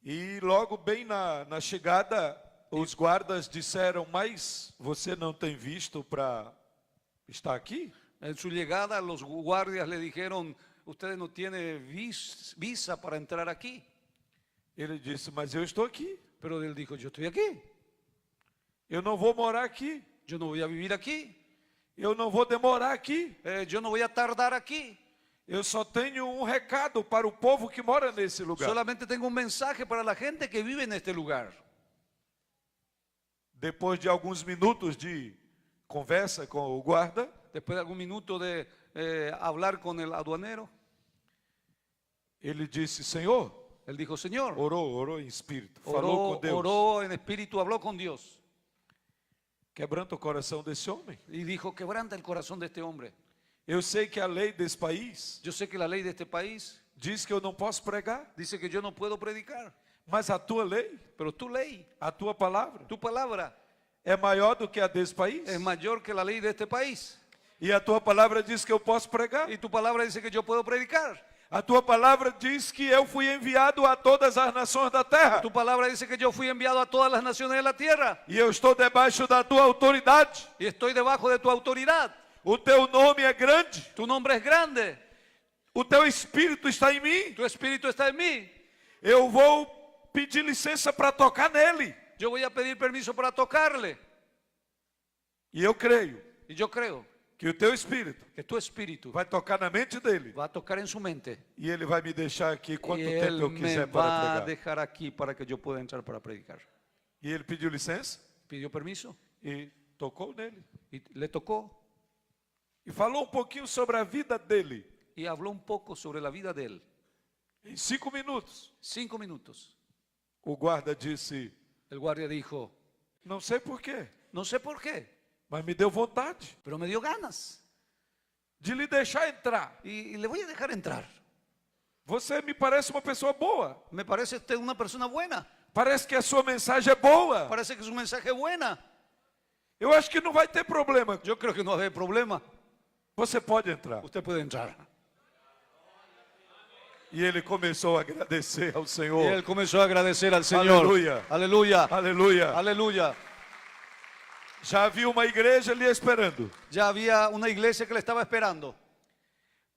E logo bem na chegada, os guardas disseram, mas você não tem visto para estar aqui? En su llegada, los guardias le dijeron, ustedes no tienen visa para entrar aquí. Ele disse, mas eu estou aqui. Pero él dijo, yo estoy aquí, Eu não vou morar aqui. yo no voy a vivir aquí, Eu não vou demorar aqui. yo no voy a tardar aquí. Eu só tenho um recado para o povo que mora nesse lugar. Solamente tengo un mensaje para la gente que vive en este lugar. Depois de alguns minutos de conversa com o guarda, Después de algún minuto de hablar con el aduanero, ele disse, Senhor, él dijo, Señor, orou em espírito, falou com Deus, oró en espíritu, habló con Dios. quebranta o coração desse homem. Y dijo, quebranta el corazón de este hombre. Eu sei que a lei desse país Yo sé que la lei de este país diz que eu não posso pregar, dice que yo no puedo predicar, mas a tua lei, pero tu ley, a tua palavra, tu palabra é maior do que a desse país. es mayor que la ley de este país. E a tua palavra diz que eu posso pregar. Y tu palabra dice que yo puedo predicar. A tua palavra diz que eu fui enviado a todas as nações da terra. Tu palabra dice que yo fui enviado a todas las naciones de la tierra. E eu estou debaixo da tua autoridade. Y estoy debajo de tu autoridad. O teu nome é grande. Tu nombre es grande. O teu espírito está em mim. Tu espíritu está en mí. Eu vou pedir licença para tocar nele. Yo voy a pedir permiso para tocarle. E eu creio Y yo creo que o teu espírito que tu espíritu vai tocar na mente dele. va a tocar en su mente. E ele vai me deixar aqui Y quanto tempo él eu me quiser va para a pregar. dejar aquí para que yo pueda entrar para predicar. E ele pediu licença Pidió permiso e tocou nele. y le tocó E falou um pouquinho sobre a vida dele. y habló un poco sobre la vida de él. Em 5 minutos, 5 minutos. o guarda disse, El guardia dijo, não sei porquê, no sé por qué, mas me deu vontade pero me dio ganas de lhe deixar entrar. y le voy a dejar entrar. Você me parece uma pessoa boa. Me parece usted una persona buena. Parece que a sua mensagem é boa. Parece que su mensaje es buena. Eu acho que não vai ter problema. Yo creo que no va a haber problema. Você pode entrar. Usted puede entrar. E ele começou a agradecer ao Y Senhor. él comenzó a agradecer al Señor. Aleluya. Aleluya. Aleluia. Aleluya. Já havia uma igreja ali esperando. Ya había una iglesia que le estaba esperando.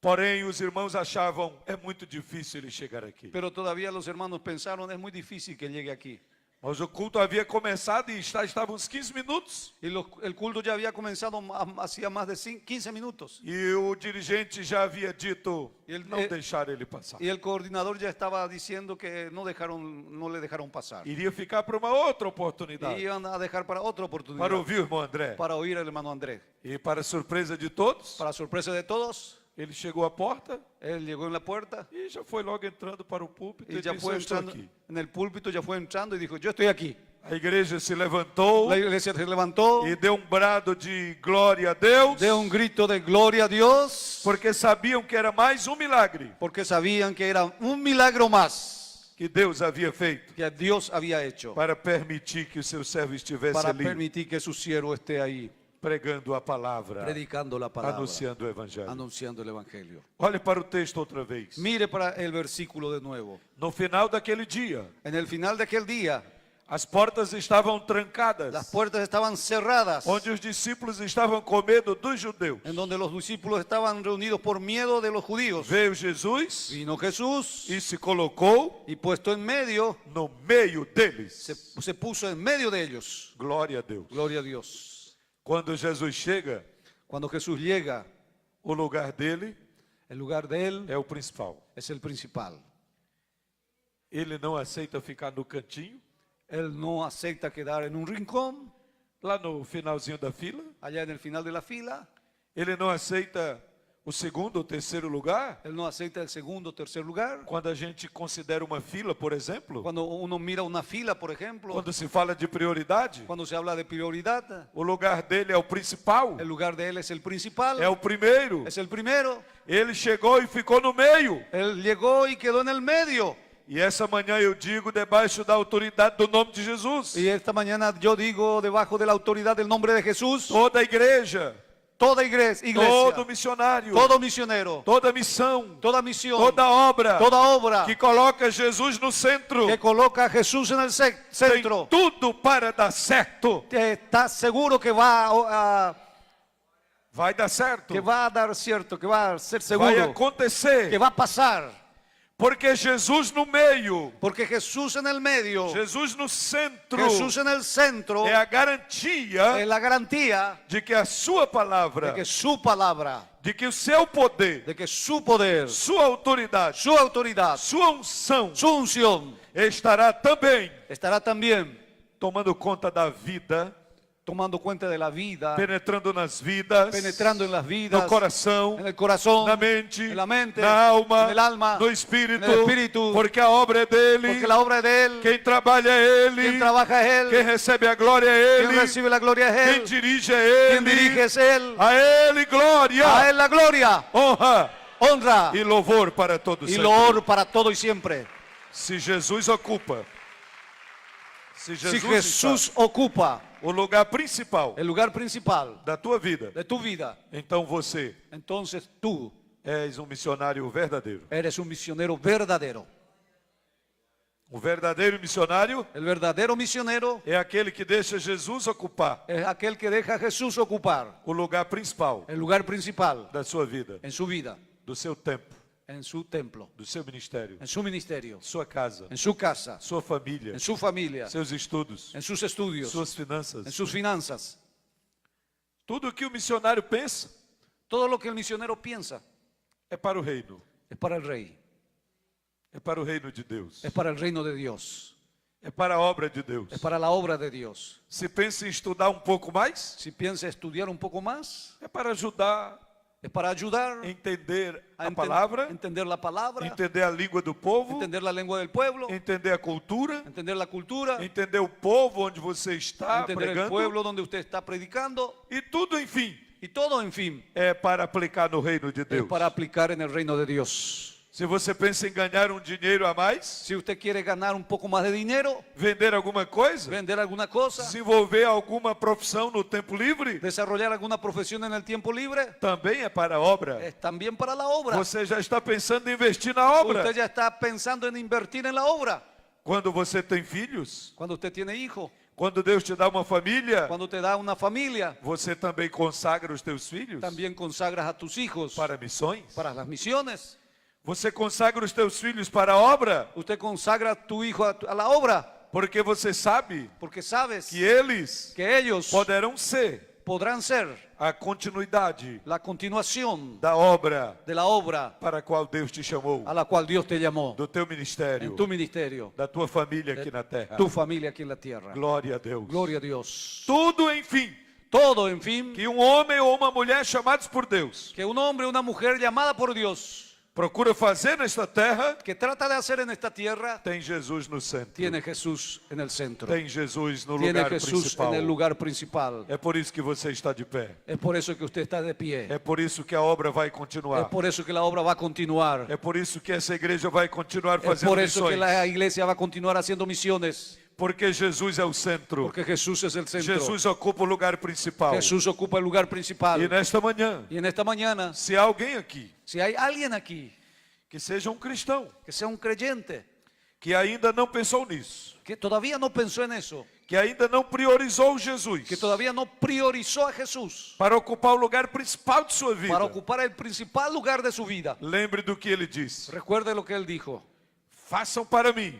Porém, os irmãos achavam, é muito difícil ele chegar aqui. Pero todavía los hermanos pensaron, es muy difícil que llegue aquí. Mas o culto havia começado e estava uns 15 minutos. Y el culto ya había comenzado hacía más de 15 minutos. E o dirigente já havia dito, E ele- não deixar ele passar. Y el coordinador ya estaba diciendo que no le dejaron pasar. Iria ficar para uma outra oportunidade. Iban a dejar para otra oportunidad. Para ouvir o irmão André. Para oír al hermano Andrés. E para surpresa de todos, Para sorpresa de todos, ele chegou à porta él llegó en la puerta e já foi logo entrando para o púlpito y e ya disse, fue eu estou entrando aqui. en el púlpito, ya fue entrando y dijo, yo estoy aquí. A igreja se levantou La iglesia se levantó, e deu brado de glória a Deus, dio un grito de gloria a Dios, porque sabiam que era mais milagre porque sabían que era un milagro más que Deus havia feito que Dios había hecho para permitir que o seu servo estivesse para ali permitir que su siervo esté ahí pregando a palavra, predicando la palabra, anunciando o evangelho. anunciando el evangelio. Olhe para o texto outra vez. Mire para el versículo de nuevo. No final daquele dia, En el final de aquel día, as portas estavam las trancadas, puertas estaban cerradas, onde os discípulos estavam com medo dos judeus. en donde los discípulos estaban reunidos por miedo de los judíos. Veio Jesus Vino Jesús e se colocou y puesto en medio, no meio deles. se puso en medio de ellos. Glória a Deus. Gloria a Dios. Quando Jesus chega, Cuando Jesús llega, o lugar dele el lugar de él é o principal. es el principal. Ele não aceita ficar no cantinho, Él no acepta quedar en un rincón, lá no finalzinho da fila. allá en el final de la fila. Ele não aceita o segundo ou terceiro lugar. Él no acepta el segundo o tercer lugar. Quando a gente considera uma fila, por exemplo, Cuando uno mira una fila, por ejemplo, quando se fala de prioridade, cuando se habla de prioridad, o lugar dele é o principal, el lugar de él es el principal, é o primeiro. es el primero. Ele chegou e ficou no meio. Él llegó y quedó en el medio. E essa manhã eu digo debaixo da autoridade do nome de Jesus. Y esta mañana yo digo, debajo de la autoridad del nombre de Jesús, Toda a igreja toda iglesia, todo missionário, todo misionero, toda missão, toda misión, toda obra toda obra que coloca Jesus no centro, que coloca a Jesús en el tem centro, tudo para dar certo. está seguro que Vai dar certo. que va a dar cierto, que va a ser Vai seguro, acontecer. que va a pasar. Porque Jesus no meio, Porque Jesús en el medio, Jesus no centro, Jesús en el centro, é a garantia es la garantía de que a sua palavra, de que su palabra, de que o seu poder, de que su poder, sua autoridade, su autoridad, sua unção su unción estará também estará también tomando conta da vida, tomando cuenta de la vida, penetrando nas vidas, penetrando en las vidas, no coração, en el corazón, na mente, en la mente, na alma, en el alma, no espírito, en el espíritu, porque a obra é dele, porque la obra es de Él, quem trabalha é ele, quien trabaja es Él, quem recebe a glória é quien ele, recibe la gloria es quem Él, dirige é quien dirige ele, es Él, a ele glória, a Él la gloria, honra honra e louvor para todos y sempre. loor para todo y siempre. Se Jesus ocupa, se Si Jesus Jesús ocupa está o lugar principal el lugar principal da tua vida, de tu vida, então você entonces tú és um missionário verdadeiro. eres un misionero verdadero. Um verdadeiro missionário El verdadero misionero é aquele que deixa Jesus ocupar es aquel que deja a Jesús ocupar o lugar principal el lugar principal da sua vida, en su vida, do seu tempo, en su templo, do seu ministério, en su ministerio, sua casa, en su casa, sua família, en su familia, seus estudos, en sus estudios, suas finanças. en sus finanzas. Tudo que o missionário pensa Todo lo que el misionero piensa é para o reino, es para el rey, é para o reino de Deus, es para el reino de Dios, é para a obra de Deus. es para la obra de Dios. Se pensa em estudar um pouco mais, Si piensa estudiar un poco más, é para ajudar es para ayudar a entender a a palavra, entender la palabra, entender a língua do povo, entender la lengua del pueblo, entender a cultura, entender la cultura, entender o povo onde você está entender el pregando, pueblo donde usted está predicando e tudo, enfim, y todo, en fin, é para aplicar no reino de es Deus. para aplicar en el reino de Dios. Se você pensa em ganhar um dinheiro a mais, Si usted quiere ganar un poco más de dinero, vender alguma coisa, vender alguna cosa, desenvolver alguma profissão no tempo livre, desarrollar alguna profesión en el tiempo libre, também é para a obra. es también para la obra. Você já está pensando em investir na obra. Usted ya está pensando en invertir en la obra. Quando você tem filhos, Cuando usted tiene hijos, quando Deus te dá uma família, cuando te da una familia, você também consagra os teus filhos también consagras a tus hijos para missões. para las misiones. Você consagra os teus filhos para a obra, Usted consagra a tu hijo a la obra, porque você sabe porque sabes que eles que ellos poderão ser podrán ser a continuidade la continuación da obra de la obra para a qual Deus te chamou, a la cual Dios te llamó do teu ministério, en tu ministerio, da tua família aqui na terra. tu familia aquí en la tierra. Glória a Deus. Gloria a Dios. Tudo, enfim, Todo, en fin, que um homem ou uma mulher chamados por Deus que un hombre o una mujer llamada por Dios, procura fazer nesta terra, que trata de hacer en esta tierra, tem Jesus no centro. tiene Jesús en el centro. Tem Jesus no Tiene lugar Jesús principal. en el lugar principal. É por isso que você está de pé. Es por eso que usted está de pie. É por isso que a obra vai Es continuar. por eso que la obra va a continuar. É por isso que essa igreja vai continuar Es fazendo por eso que missões. la iglesia va a continuar haciendo misiones. Porque Jesus é o centro. Porque Jesús es el centro. Jesus ocupa o lugar principal. Jesús ocupa el lugar principal. E nesta manhã, Y en esta mañana, se há alguém aqui si hay alguien aquí que seja um cristão, que sea un creyente, que ainda não pensou nisso, que todavía no pensó en eso, que ainda não priorizou Jesus que todavía no priorizó a Jesús para ocupar o lugar principal de sua vida, para ocupar el principal lugar de su vida, lembre do que ele disse: recuerde lo que él dijo: façam para mim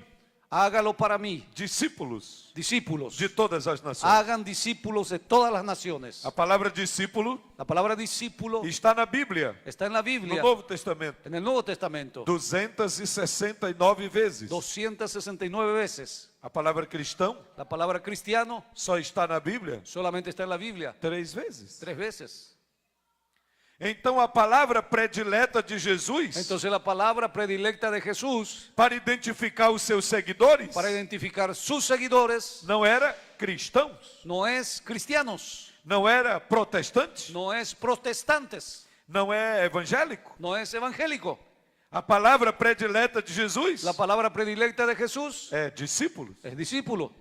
hágalo para mí, discípulos discípulos, de todas as nações. hagan discípulos de todas las naciones. A palavra discípulo La palabra discípulo está na Bíblia, está en la no Biblia, Novo Testamento, en el Nuevo Testamento, 269 vezes. 269 veces. A palavra cristão La palabra cristiano só está na Bíblia solamente está en la Biblia 3 vezes. 3 veces. Então a palavra predileta de Jesus Entonces la palabra predilecta de Jesús para identificar os seus seguidores para identificar sus seguidores não era cristãos, no es cristianos, não era protestante, no es protestantes, não é evangélico. no es evangélico. A palavra predileta de Jesus La palabra predilecta de Jesús é discípulos. es discípulo.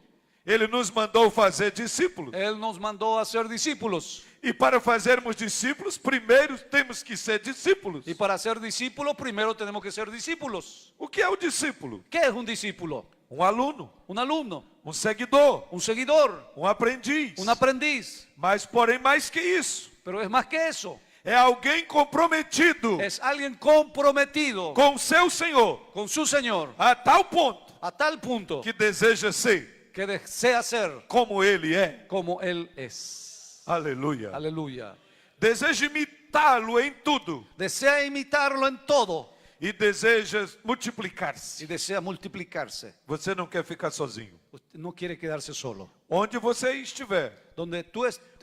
Ele nos mandou fazer discípulos. Él nos mandó a ser discípulos. E para fazermos discípulos, primeiro temos que ser discípulos. Y para ser discípulos, primero tenemos que ser discípulos. O que é o discípulo? ¿Qué es un discípulo? Um aluno, Un alumno, um seguidor, un seguidor, um aprendiz. un aprendiz. Mas, porém, mais que isso, Pero es más que eso. é alguém comprometido Es alguien comprometido com o seu Senhor con su Señor a tal ponto a tal punto que deseja ser que desea ser como Ele é. como Él es. Aleluia. Aleluya. Deseja imitá-lo em tudo Desea imitarlo en todo e deseja y multiplicar-se. desea multiplicarse. Você não quer ficar sozinho. Usted no quiere quedarse solo. Onde você estiver, Donde tú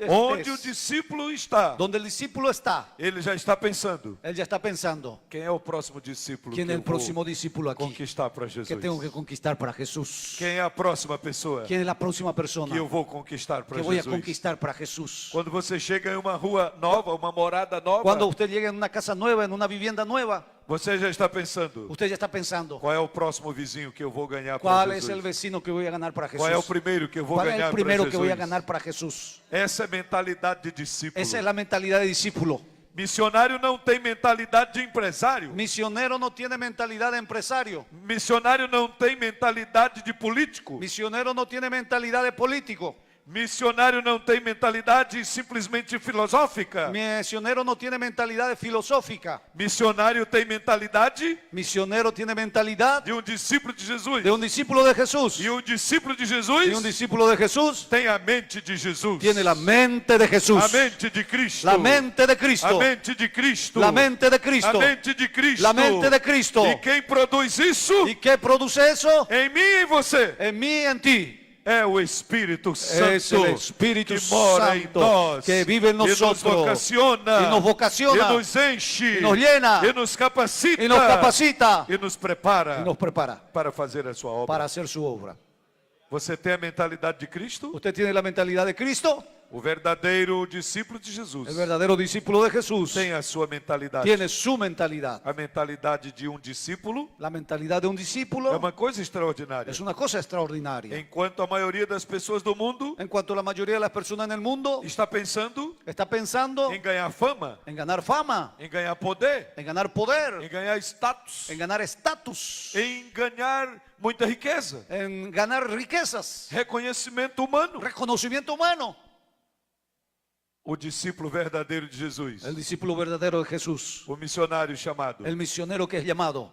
onde o estés, discípulo está, donde el discípulo está, ele já está pensando: él ya está pensando, quem é o próximo discípulo ¿quién que es eu el próximo vou discípulo aquí conquistar para Jesus? que tengo que conquistar para Jesús? Quem é a próxima pessoa ¿Quién es la próxima persona que eu vou conquistar para que voy a Jesus? conquistar para Jesús? Quando você chega em uma rua nova, uma morada nova, Cuando usted llega en una casa nueva, en una vivienda nueva, você já está pensando: usted ya está pensando, qual é o próximo vizinho que eu vou ganhar para ¿cuál es Jesus? el vecino que voy a ganar para Qual é o Jesús? primeiro que eu vou ¿Cuál es ganhar el primero para que voy a Jesus? ganar para Jesús? Essa é a mentalidade de discípulo. Esa es la mentalidad de discípulo. Missionário não tem mentalidade de empresário. Misionero no tiene mentalidad de empresario. Missionário não tem mentalidade de político. Misionero no tiene mentalidad de político. Missionário não tem mentalidade simplesmente filosófica. Misionero no tiene mentalidad filosófica. Missionário tem mentalidade Misionero tiene mentalidad de um discípulo de Jesus. de un discípulo de Jesús. E o discípulo de Y Jesus un discípulo de Jesús tem a mente de Jesus. tiene la mente de Jesús. A mente de Cristo. La mente de Cristo. A mente de Cristo. La mente de A Cristo. mente de Cristo. La mente de Cristo. E quem produz isso ¿Y qué produce eso? em mim e em você En mí y en ti. é o Espírito Santo Es el Espíritu que mora em Santo nós, que vive en e nos nosotros, vocaciona, y nos vocaciona, e nos enche, y nos llena, e nos capacita, y nos capacita e nos prepara y nos prepara para fazer a sua obra. para hacer su obra. Você tem a mentalidade de Cristo? ¿Usted tiene la mentalidad de Cristo? O verdadeiro discípulo de Jesus El verdadero discípulo de Jesús tem a sua mentalidade. tiene su mentalidad. A mentalidade de um discípulo La mentalidad de un é discípulo uma coisa extraordinária. es una cosa extraordinaria. Enquanto a maioria das pessoas do mundo En cuanto a la mayoría de las personas en el mundo está pensando está pensando em ganhar fama, en ganar fama, em ganhar poder, en ganar em poder, ganhar status, en ganar estatus, em ganhar muita riqueza, en ganar riquezas, reconhecimento humano. reconocimiento humano. O discípulo verdadeiro de Jesus, El discípulo verdadero de Jesús, o missionário chamado, el misionero que es llamado,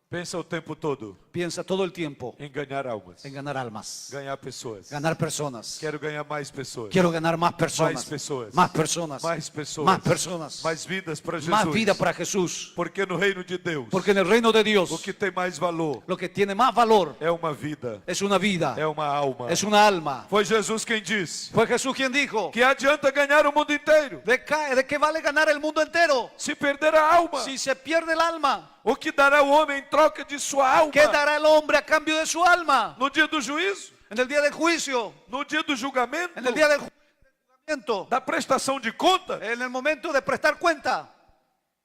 pensa o tempo todo piensa todo el tiempo em ganhar almas, en ganar almas, ganhar pessoas. ganar personas. Quero ganhar mais pessoas, Quiero ganar más personas, mais pessoas, más personas, mais pessoas, más personas, mais vidas para Jesus. más vida para Jesús. Porque no reino de Deus, Porque en el reino de Dios, o que tem mais valor lo que tiene más valor é uma vida, es una vida, é uma alma. es una alma. Foi Jesus quem disse: Fue Jesús quien dijo, que adianta ganhar o mundo inteiro ¿de qué vale ganar el mundo entero se perder a alma? si se pierde el alma? O que dará o homem em troca de sua alma ¿Qué dará el hombre a cambio de su alma? no dia do juízo, En el día del juicio, no dia do julgamento, en el día del juzgamiento, da prestação de conta? en el momento de prestar cuenta.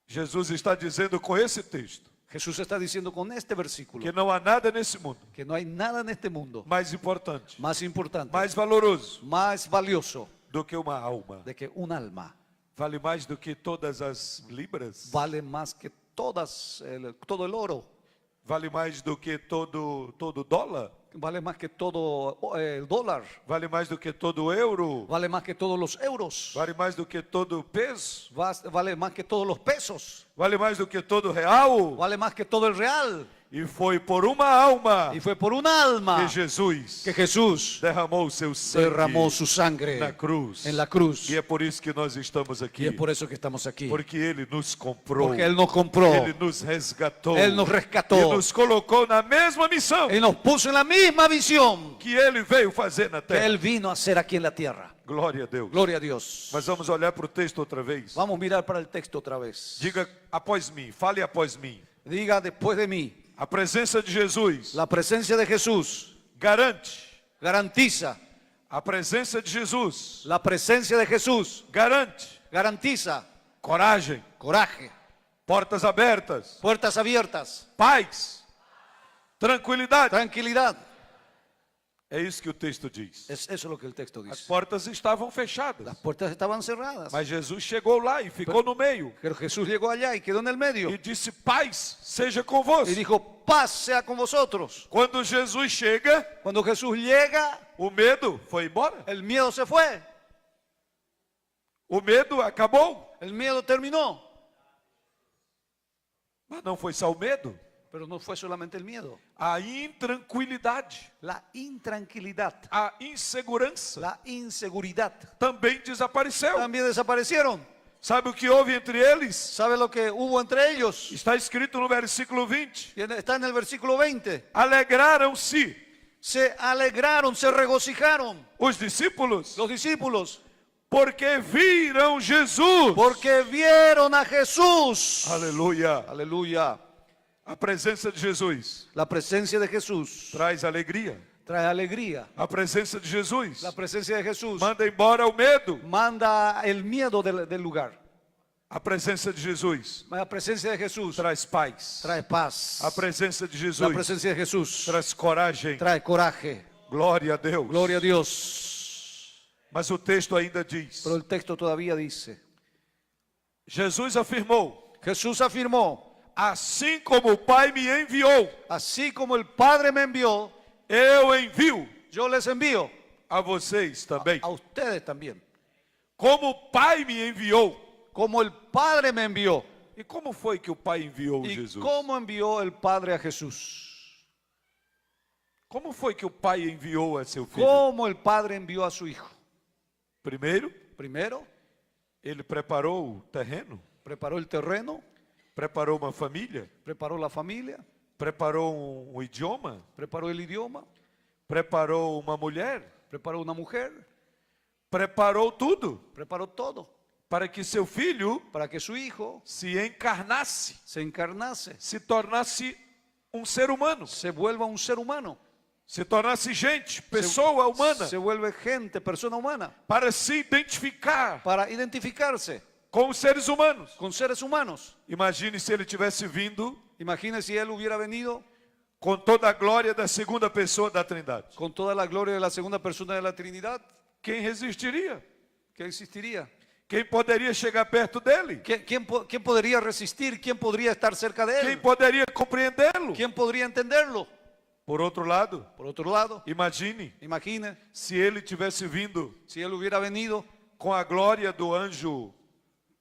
Jesus está dizendo com esse texto Jesús está diciendo con este versículo que não há nada nesse mundo que no hay nada en este mundo mais importante, más importante, mais valoroso más valioso do que uma alma. de que un alma. Vale mais do que todas as libras, Vale más que todo el oro, vale mais do que todo dólar, vale más que todo el dólar, vale mais do que todo euro, vale más que todos los euros, vale mais do que todo peso, vale más que todos los pesos, vale mais do que todo real. vale más que todo el real. E foi por uma alma Y fue por un alma que Jesus que Jesús derramou o seu sangue derramó su sangre na cruz. en la cruz. E é por isso que nós estamos Y aqui. es por eso que estamos aquí. Porque Ele nos comprou. Porque Él nos compró, Ele nos resgatou. Él nos rescató. E nos colocou na mesma missão y nos puso en la misma visión que Ele veio fazer na que terra. Él vino a hacer aquí en la tierra. Glória a Deus. Gloria a Dios. Mas vamos olhar para o texto outra vez. Vamos a mirar para el texto otra vez. Diga após mim, fale após mim. Diga después de mí. A presença de Jesus La presencia de Jesús garante. garantiza. A presença de Jesus La presencia de Jesús garante garantiza coragem, coraje, portas abertas, puertas abiertas, paz, tranquilidade. tranquilidad. É isso que o texto diz. Eso es lo que el texto As dice. portas estavam fechadas, Las puertas estaban cerradas. mas Jesus chegou lá e ficou no meio Pero Jesús llegó allá y quedó en el medio. e disse: paz seja Y convosco. dijo, paz sea con vosotros. Quando Jesus chega, Cuando Jesús llega, o medo foi embora. el miedo se fue. O medo acabou. El miedo terminó. Mas não foi só o medo, Pero no fue solamente el miedo. a intranquilidade, La intranquilidad, a insegurança la inseguridad também desapareceu. también desaparecieron. Sabe o que houve entre eles? ¿Sabe lo que hubo entre ellos? Está escrito no versículo 20. Está en el versículo 20. Alegraram-se Se alegraron, se regocijaron os discípulos los discípulos porque viram Jesus. porque vieron a Jesús. Aleluia. Aleluya. A presença de Jesus La presencia de Jesús traz alegria. trae alegría. A presença de Jesus La presencia de Jesús manda embora o medo. manda el miedo del lugar. A presença de Jesus La presencia de Jesús traz paz. trae paz. A presença de La Jesus presencia de Jesús traz coragem. trae coraje. Glória a Deus. Gloria a Dios. Mas o texto ainda diz: Pero el texto todavía dice, Jesus afirmou: Jesús afirmó, assim como o Pai me enviou, así como el Padre me envió, eu envio yo les envío a vocês também. a ustedes también. Como o Pai me enviou. Como el Padre me envió. E como foi que o Pai enviou ¿Y Jesus? cómo envió el Padre a Jesús? Como foi que o Pai enviou a seu filho? ¿Cómo el Padre envió a su Hijo? Primeiro, Primero, ele preparou o terreno, preparó el terreno, preparou uma família, preparó la familia, preparou um idioma, preparó el idioma, preparou uma mulher, preparó una mujer, preparou tudo preparó todo para que seu filho para que su Hijo se encarnasse, se encarnase, se tornasse um ser humano, se vuelva un ser humano, se tornasse gente, pessoa humana, se vuelve gente, persona humana, para se identificar para identificarse com os seres humanos. con seres humanos. Imagine se ele tivesse vindo Imagine si Él hubiera venido com toda a glória da segunda pessoa da Trindade. con toda la gloria de la segunda persona de la Trinidad. Quem resistiria? ¿Qué existiría? Quem poderia chegar perto dele? ¿Quién podría resistir? ¿Quién podría estar cerca de Quem Él? poderia compreendê-lo? ¿Quién podría entenderlo? Por outro lado, Por otro lado, imagine imagine se ele tivesse vindo si Él hubiera venido com a glória do anjo,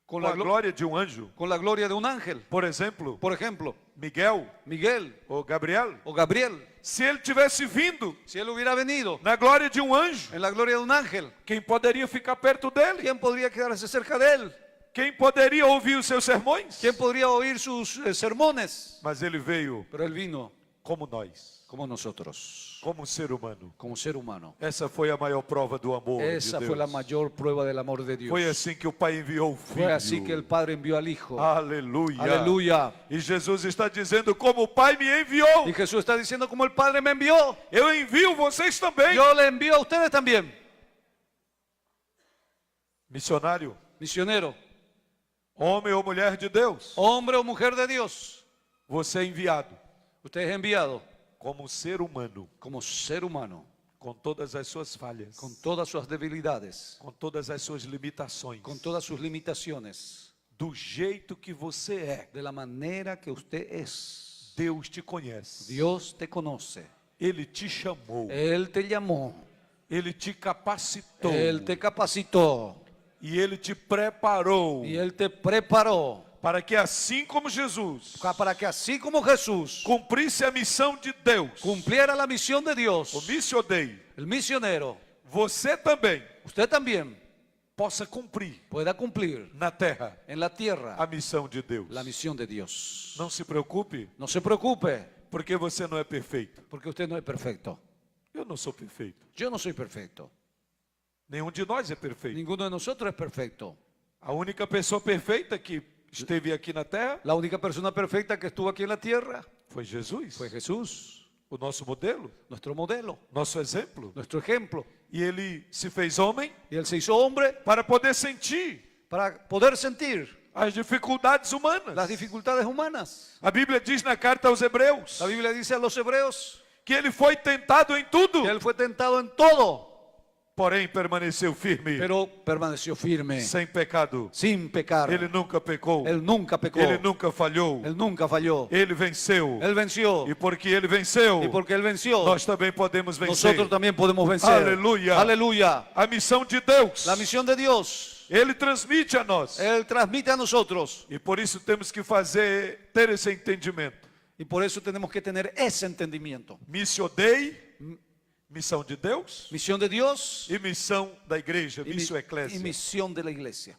con com a la, glória de um anjo. con la gloria de un ángel. Por exemplo, Por ejemplo, Miguel Miguel ou Gabriel. o Gabriel. Se ele tivesse vindo Si Él hubiera venido na glória de um anjo, en la gloria de un ángel, quem poderia ficar perto dele? ¿quién podría quedarse cerca de Él? Quem poderia ouvir os seus sermões? ¿Quién podría oír sus sermones? Mas ele veio Pero Él vino como nós, como nosotros, como ser humano. como ser humano. Essa foi a maior prova do amor Esa de fue la Deus. mayor prueba del amor de Dios. Foi assim que o Pai enviou o Filho. Fue así que el Padre envió al Hijo. Aleluia. Aleluya. E Jesus está dizendo, como o Pai me enviou, Y Jesús está diciendo, como el Padre me envió, eu envio vocês também. yo le envío a ustedes también. Missionário, Misionero, homem ou mulher de Deus, hombre o mujer de Dios, você é enviado usted es enviado como ser humano, como ser humano, com todas as suas falhas, con todas sus debilidades, com todas as suas limitações, con todas sus limitaciones, do jeito que você é. de la manera que usted es. Deus te conhece. Dios te conoce, Ele te chamou. Él te llamó, Ele te capacitou. Él te capacitó E Ele te preparou y Él te preparó para que assim como Jesus para que así como Jesús cumprisse a missão de Deus, cumpliera la misión de o Dios, Missio Dei, el misionero, você também usted también possa cumprir pueda cumplir na terra en la tierra a missão de Deus. la misión de Dios. Não se preocupe, No se preocupe, porque você não é perfeito. porque usted no es perfecto. Eu não sou perfeito. Yo no soy perfecto. Nenhum de nós é perfeito. Ninguno de nosotros es perfecto. A única pessoa perfeita que esteve aqui na terra La única persona perfecta que estuvo aquí en la tierra foi Jesus, fue Jesús, o nosso modelo, nuestro modelo, nosso exemplo. nuestro ejemplo. E ele se fez homem Y Él se hizo hombre para poder sentir para poder sentir as dificuldades humanas. las dificultades humanas. A Bíblia diz na carta aos Hebreus La Biblia dice a los hebreos que ele foi tentado em tudo, que él fue tentado en todo, porém permaneceu firme, pero permaneció firme, sem pecado. sin pecar. Ele nunca pecou, Él nunca pecó, ele nunca falhou, él nunca falló. ele venceu. Él venció. E porque ele venceu, Y porque él venció, nós também podemos vencer. nosotros también podemos vencer. Aleluya. Aleluya. A missão de Deus, La misión de Dios, ele transmite a nós. Él transmite a nosotros. E por isso temos que ter esse entendimento. Y por eso tenemos que tener ese entendimiento. Missio Dei, missão de Deus, Misión de Dios e missão da igreja, y, missio y eclésia. misión de la iglesia.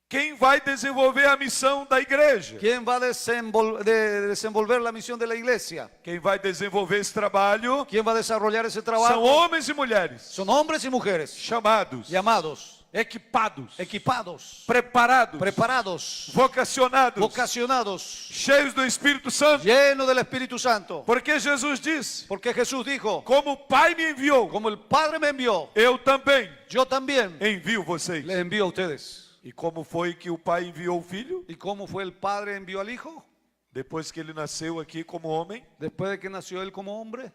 Quem vai desenvolver a missão da igreja? ¿Quién va a desenvolver la misión de la iglesia? Quem vai desenvolver esse trabalho ¿Quién va a desarrollar ese são trabajo? homens e mulheres Son hombres y mujeres chamados, llamados, equipados, equipados, preparados, preparados, vocacionados, vocacionados, cheios do Espírito Santo. llenos del Espíritu Santo. Porque Jesus disse: Porque Jesús dijo, como o Pai me enviou, como el Padre me envió, eu também yo también envio vocês. les envío a ustedes. E como foi que o Pai enviou o Filho? ¿Y cómo fue el Padre envió al Hijo? Depois que ele nasceu aqui como homem, Después de que nació él como hombre,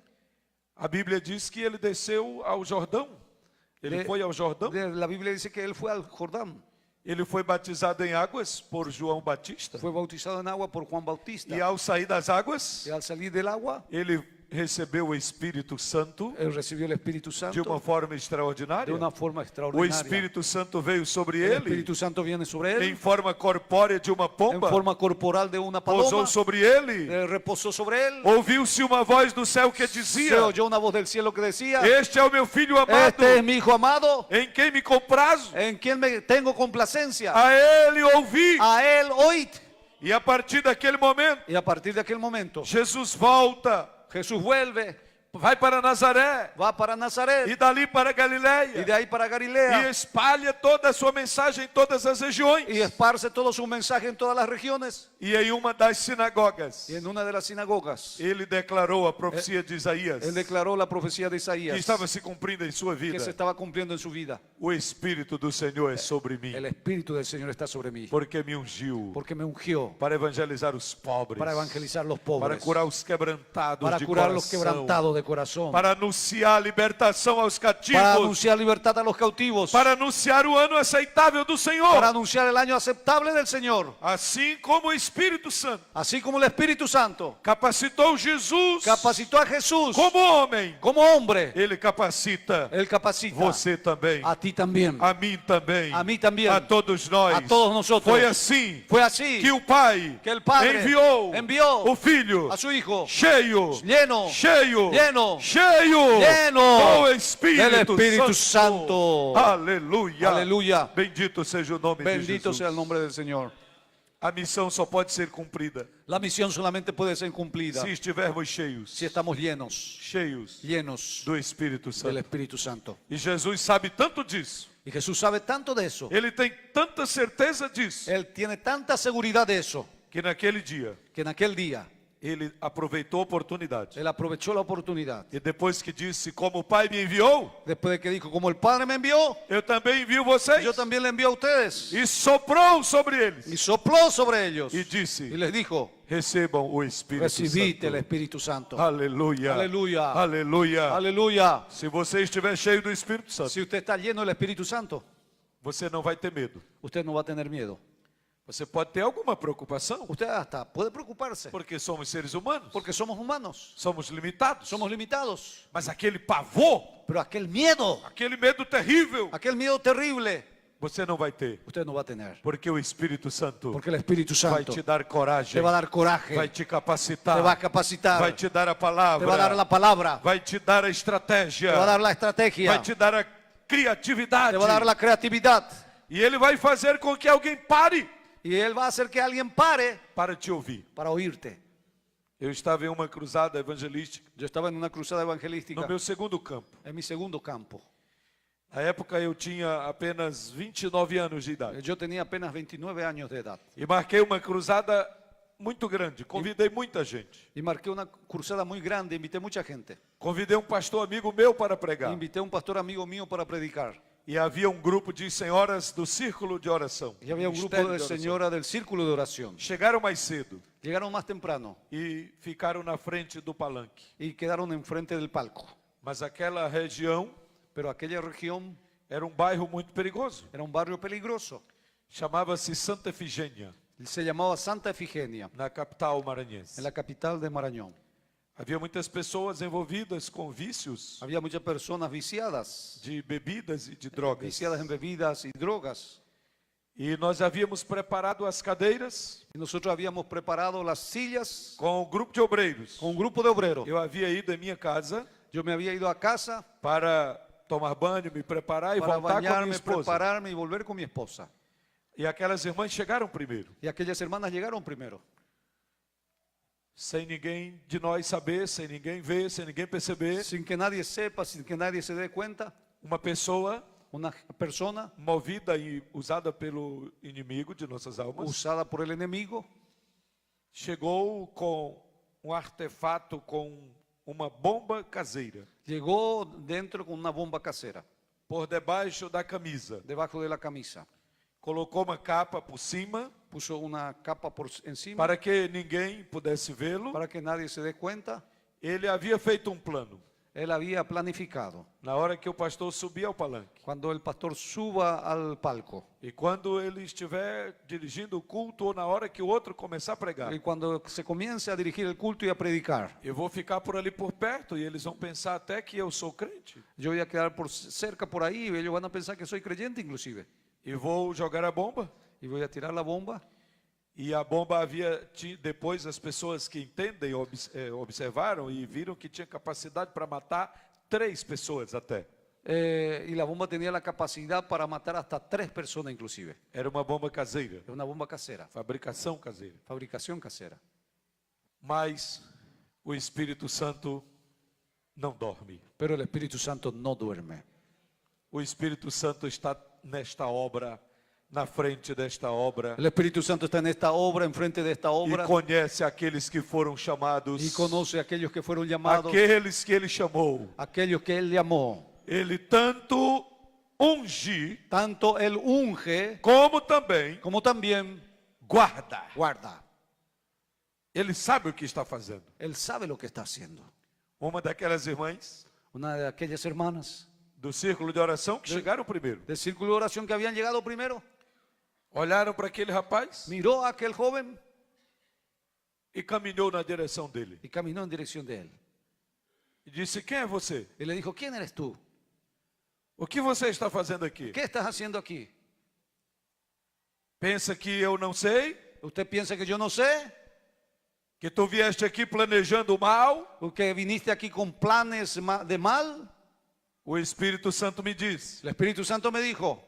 a Bíblia diz que ele desceu ao Jordão. Ele foi ao Jordão. la Biblia dice que él fue al Jordán, Ele foi batizado em águas por João Batista. fue bautizado en agua por Juan Bautista. E ao sair das águas, Y al salir del agua, ele recebeu o Espírito Santo él recibió el Espíritu de Santo uma forma de extraordinária. una forma O extraordinaria. Espírito Santo veio sobre El ele Espíritu Santo viene sobre em él forma corpórea de uma en pomba, forma corporal de una pousou paloma, sobre ele. reposó sobre él. Ouviu-se uma voz do céu que Se dizia: oyó una voz del cielo que decía, Este é o meu filho amado, este es mi hijo amado, em quem me comprazo. en quien me tengo complacencia. A ele ouvi. A él oíd. E a partir daquele momento, Y a partir de aquel momento, Jesus volta, Jesús vuelve, vai para Nazaré va para Nazaret e dali para y Galiléia de ahí para e Galilea espalha toda a sua mensagem em todas as regiões. y esparce todo su mensaje en todas las regiones. E em uma das sinagogas, Y en una de las sinagogas, ele declarou a profecia de Isaías, él declaró la profecía de que Isaías estava se cumprindo em sua que se vida. estaba cumpliendo en su vida. O Espírito do Senhor é sobre mim, El Espíritu del Señor está sobre mí, porque me ungiu porque me ungió para evangelizar os pobres, para evangelizar los para pobres, curar os quebrantados para de curar los coração, quebrantados de corazón, para anunciar a libertação aos cativos, para anunciar libertad a los cautivos, para anunciar o ano aceitável do Senhor, para anunciar el año aceptable del Señor. assim como o Espírito Santo Así como el Espíritu Santo capacitou Jesus capacitó a Jesús como homem, como hombre, ele capacita Él capacita você também, a ti también, a mim também, a mí también, a todos nós. a todos nosotros. Foi assim Fue así que o Pai que el Padre envió o Filho a su Hijo cheio, lleno, cheio, lleno, cheio lleno do Espírito, del Espíritu Santo. Aleluia. Aleluya. Bendito seja o nome de Bendito Jesus. sea el nombre del Señor. A missão só pode ser cumprida La misión solamente puede ser cumplida se estivermos cheios, si estamos llenos cheios do Espírito del Santo. Espíritu Santo. E Jesus sabe tanto disso. Y Jesús sabe tanto de eso, Ele tem tanta certeza disso Él tiene tanta seguridad de eso, que naquele dia que en aquel día ele aproveitou a oportunidade. Él aprovechó la oportunidad. E depois que disse, como o Pai me enviou, Después de que dijo, como el Padre me envió, eu também envio vocês. yo también le envío a ustedes. E soprou sobre eles. Y sopló sobre ellos E disse, y les dijo, recebam o Espírito recibite el Santo. Espíritu Santo. Aleluia. Aleluia. Aleluia. Aleluya. Se você estiver cheio do Espírito Santo, Si usted está lleno del Espíritu Santo, você não vai ter medo. usted no va a tener miedo. Você pode ter alguma preocupação, Usted hasta puede preocuparse, porque somos seres humanos, porque somos humanos, somos limitados. somos limitados. Mas aquele pavor, Pero aquel miedo terrível, terrible, você não vai ter. usted no va a tener. Porque o Espírito Santo Porque el Espíritu vai Santo te dar coragem, te va a dar coraje, vai te capacitar, te va a capacitar, vai te dar a te va a dar palavra, la palabra, vai te dar a estratégia, te va a dar la vai estrategia, te dar a criatividade. te va a dar la creatividad. E ele vai fazer com que alguém pare Y Él va a hacer que alguien pare para te ouvir. para oírte. Eu estava em uma cruzada evangelística Yo estaba en una cruzada no evangelística meu segundo campo. en mi segundo campo. Na época eu tinha apenas 29 anos de idade. Yo tenía apenas 29 años de edad E marquei uma cruzada muito grande. Convidei muita gente. y marqué una cruzada muy grande, invité mucha gente. Convidei um pastor amigo meu para pregar. Invité a un pastor amigo mío para predicar. E havia um grupo de senhoras do círculo de oração. Y había un grupo Mistério de de oração. señoras del círculo de oración. Chegaram mais cedo Llegaron más temprano e ficaram na frente do palanque. y quedaron enfrente del palco. Mas aquela região Pero aquella región era um bairro muito perigoso. era un barrio peligroso. Chamava-se Santa Efigênia, Se llamaba Santa Efigenia, na capital maranhense. en la capital de Marañón. Havia muitas pessoas envolvidas com vícios Había muchas personas viciadas, de bebidas e de drogas. viciadas en bebidas y drogas. E nós havíamos preparado as cadeiras Y nosotros habíamos preparado las sillas com um grupo de obreiros. con un grupo de obreros. Eu havia ido em minha casa Yo me había ido a casa para tomar banho, me preparar e para voltar com a minha bañarme, esposa. prepararme y volver con mi esposa. E aquelas irmãs chegaram primeiro, Y aquellas hermanas llegaron primero, sem ninguém de nós saber, sem ninguém ver, sem ninguém perceber. sin que nadie sepa, sin que nadie se dé cuenta. Uma pessoa Una persona movida e usada pelo inimigo de nossas almas usada por el enemigo chegou com um artefato, com uma bomba caseira llegó dentro con una bomba casera, por debaixo da camisa. debajo de la camisa. Colocou uma capa por cima Puso una capa por encima para que ninguém pudesse vê-lo. para que nadie se dé cuenta. Ele havia feito um plano. Él había planificado. Na hora que o pastor subia ao palanque Cuando el pastor suba al palco e quando ele estiver dirigindo o culto ou na hora que o outro começar a pregar, y cuando se comience a dirigir el culto y a predicar, eu vou ficar por ali por perto e eles vão pensar até que eu sou crente yo voy a quedar por cerca por ahí y ellos van a pensar que soy creyente inclusive. e vou jogar a bomba. Y voy a tirar la bomba. E a bomba havia, depois as pessoas que entendem observaram e viram que tinha capacidade para matar 3 pessoas até. Y la bomba tenía la capacidad para matar hasta 3 personas inclusive. Era uma bomba caseira, Es una bomba casera, fabricação caseira. fabricación casera. Mas o Espírito Santo não dorme. Pero el Espíritu Santo no duerme. O Espírito Santo está nesta obra, na frente desta obra, El Espíritu Santo está en esta obra, enfrente de esta e obra, conhece aqueles que foram chamados, y conoce a aquellos que fueron llamados, aqueles que ele chamou. aquellos que Él llamó. Ele tanto unge, Tanto Él unge como também como también guarda. guarda. Ele sabe o que está fazendo. Él sabe lo que está haciendo. Uma daquelas irmãs Una de aquellas hermanas do círculo de oração que chegaram primeiro, del círculo de oración que habían llegado primero, olharam para aquele rapaz miró a aquel joven e caminhou na direção dele. y caminó en dirección de él. E disse: quem é você? Y le dijo, ¿quién eres tú? O que você está fazendo aqui? ¿Qué estás haciendo aquí? Pensa que eu não sei? ¿Usted piensa que yo no sé? Que tu vieste aqui planejando mal? ¿Que viniste aquí con planes de mal? O Espírito Santo me diz. El Espíritu Santo me dijo,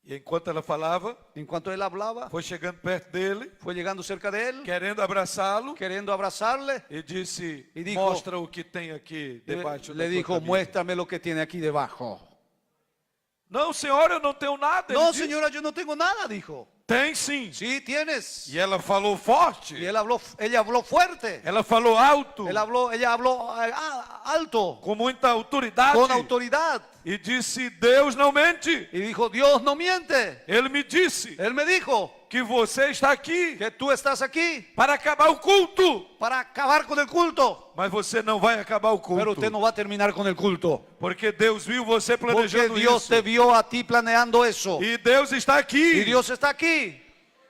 E enquanto ela falava, en cuanto él hablaba, foi chegando perto dele, fue llegando cerca de él, querendo abraçá-lo, queriendo abrazarle, e disse: E dijo- mostra o que tem aqui y debaixo le da dijo, tua camisa. muéstrame lo que tiene aquí debajo. Não, senhora, eu não tenho nada. No, Ele disse. señora, yo no tengo nada, dijo. Tem sim. Sí, tienes. E ela falou forte. Y ella habló fuerte. Ela falou alto. Ella habló alto, Com muita autoridade. con autoridad. E disse: Deus não mente. Y dijo, Dios no miente. Ele me disse Él me dijo que você está aqui que tú estás aquí para acabar o culto. para acabar con el culto. Mas você não vai acabar o culto. Pero usted no va a terminar con el culto. Porque Deus viu você Porque planejando Dios isso. te vio a ti planeando eso. E Deus está aqui. Y Dios está aquí.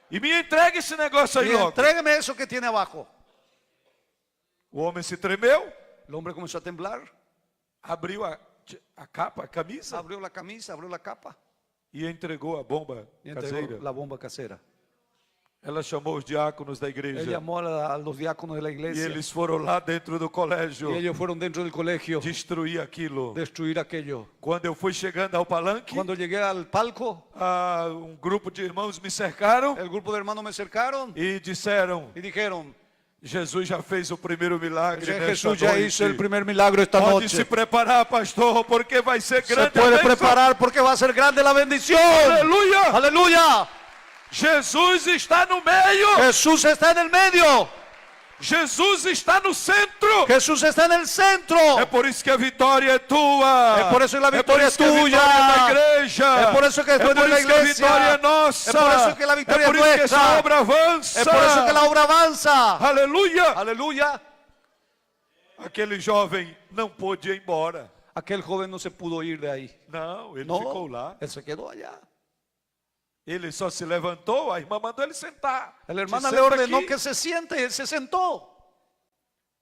E me entrega esse negócio aí Y logo. entrégame eso que tiene abajo. O homem se tremeu, El hombre comenzó a temblar. abriu a capa, a camisa Abrió la camisa, abrió la capa. e entregou a bomba Y entregó caseira. la bomba casera. Ela chamou os diáconos da Él igreja. llamó a los diáconos de la E iglesia. eles foram lá dentro do colégio Y ellos fueron dentro del colegio destruir aquilo. destruir aquello. Quando eu fui chegando ao palanque, Cuando llegué al palco, um grupo de irmãos me cercaram el grupo de hermanos me cercaron e disseram: y dijeron, Jesus já fez o primeiro milagre nesta Jesús ya noite. hizo el primer milagro esta Pode se noche. preparar, pastor, porque vai ser Se grande a puede bênção. preparar porque va a ser grande la bendición. Aleluia! Aleluya. Jesus está no meio. Jesús está en el medio. Jesus está no centro. Jesús está en el centro. É por isso que a vitória é tua. É por isso que a vitória isso que é a tuya. vitória é da igreja. É por isso que a é por vitória é isso da que a igreja. vitória é nossa. É por isso que a vitória é por é isso que nuestra. essa obra avança. Es por eso que la obra avanza. Aleluia. Aleluya. Aquele jovem não pôde ir embora. Aquel joven no se pudo ir de ahí. Não, ele No, ficou lá. él se quedó allá. Ele só se levantou, a irmã mandou ele sentar. La hermana Se le senta ordenó aqui. que se siente y él se sentó.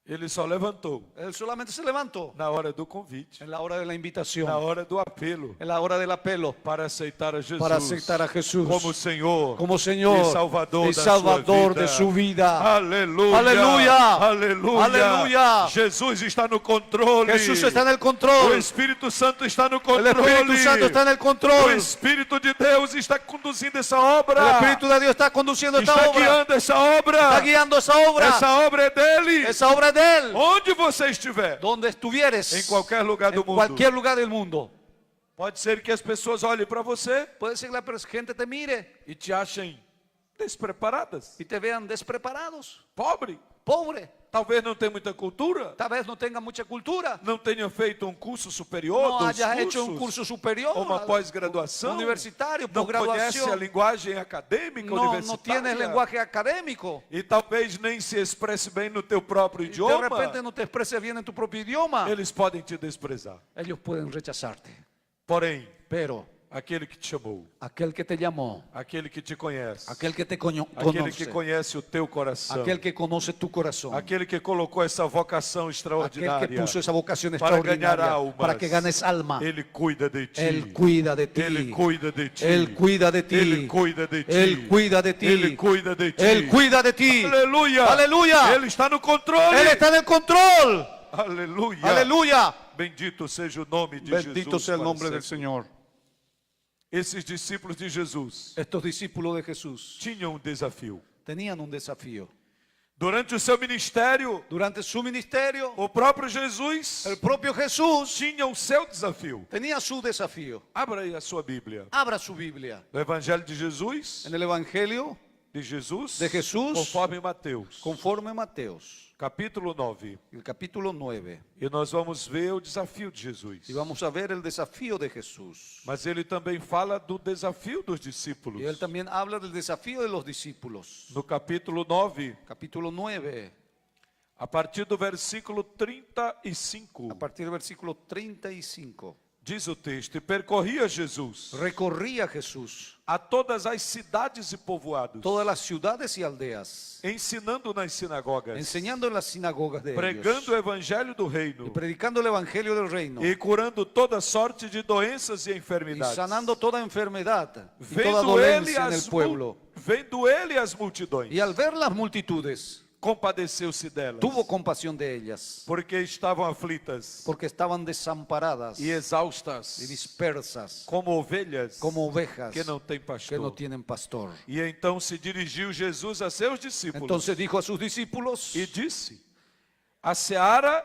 Ele só levantou Él solamente se levantó na hora do convite, en la hora de la invitación, na hora do apelo en la hora del apelo, para aceitar a Jesus para aceitar a Jesús como Senhor, como Señor e Salvador, y Salvador de su vida. Aleluia, Aleluia. aleluia, Aleluia. Jesus está no controle. Jesús está en el O control. Espírito Santo está no El controle. Espíritu Santo está en el O control. Espírito de Deus está conduzindo essa El obra. Espíritu de Dios está conduciendo esta Está obra. guiando essa obra. Está guiando esa obra. Essa obra é dele. Esa obra es de Él. Onde você estiver, Donde estuvieres, em qualquer lugar do en mundo, cualquier lugar del mundo. pode ser que as pessoas olhem para você Puede ser que la gente te mire e te achem despreparadas, y te vean despreparados, pobre. pobre. Talvez não tenha muita cultura, Tal vez no tenga mucha cultura. não tenha feito um curso superior, No dois hayas hecho un cursos, curso superior, ou uma pós-graduação, universitario, não conhece a posgraduación. linguagem acadêmica, No universitária, tienes lenguaje académico. e talvez nem se expresse bem no teu próprio De idioma, repente no te expreses bien en tu propio idioma. eles podem te desprezar. Ellos pueden rechazarte. Porém, Pero aquele que te chamou, aquel que te llamó, aquele que te conhece, aquel que te aquele que conoce, conhece o teu coração, aquel que conoce tu corazón, aquele que colocou essa vocação aquel extraordinária que puso esa vocación para ganhar extraordinaria almas, para que ganes alma. Ele cuida de ti. Él cuida de ti. Ele cuida de ti. Él cuida de ti. Ele cuida de ti. Él cuida de ti. Ele cuida de ti. Él cuida de ti. Aleluia. Aleluia. Ele está no controle. Él está en el control. Aleluia. Aleluya. Bendito seja o nome de Bendito Jesus. sea el para nombre del sempre. Señor. Esses discípulos de Jesus Estos discípulos de Jesús tinham um desafio. tenían un desafío. Durante o seu ministério, Durante su ministerio, o próprio Jesus el propio Jesús tinha o seu desafio. tenía su desafío. Abra aí a sua Bíblia. Abra su Biblia. No Evangelho de Jesus, En el Evangelio de Jesus, Jesús, conforme Mateus, conforme Mateos, capítulo 9. el capítulo 9. E nós vamos ver o desafio de Jesus. Y vamos a ver el desafío de Jesús. Mas ele também fala do desafio dos discípulos. Y él también habla del desafío de los discípulos. No capítulo 9, Capítulo 9, a partir do versículo 35, a partir del versículo 35. diz o texto: E percorria Jesus Recorría Jesús a todas as cidades e povoados, todas las ciudades y aldeas, ensinando nas sinagogas, enseñando en las sinagogas de pregando o ellos evangelho do y reino predicando el evangelio del reino e curando toda sorte de doenças e y enfermidades. sanando toda enfermedad y toda Vendo ele, dolencia en el pueblo. vendo ele as multidões, Y al ver las multitudes, compadeceu-se delas, tuvo compasión de ellas, porque estavam aflitas porque estaban desamparadas e exaustas, y dispersas como ovelhas como ovejas que não têm que pastor. no tienen pastor. E então se dirigiu Jesus a seus discípulos Entonces dijo a sus discípulos: e disse: A seara,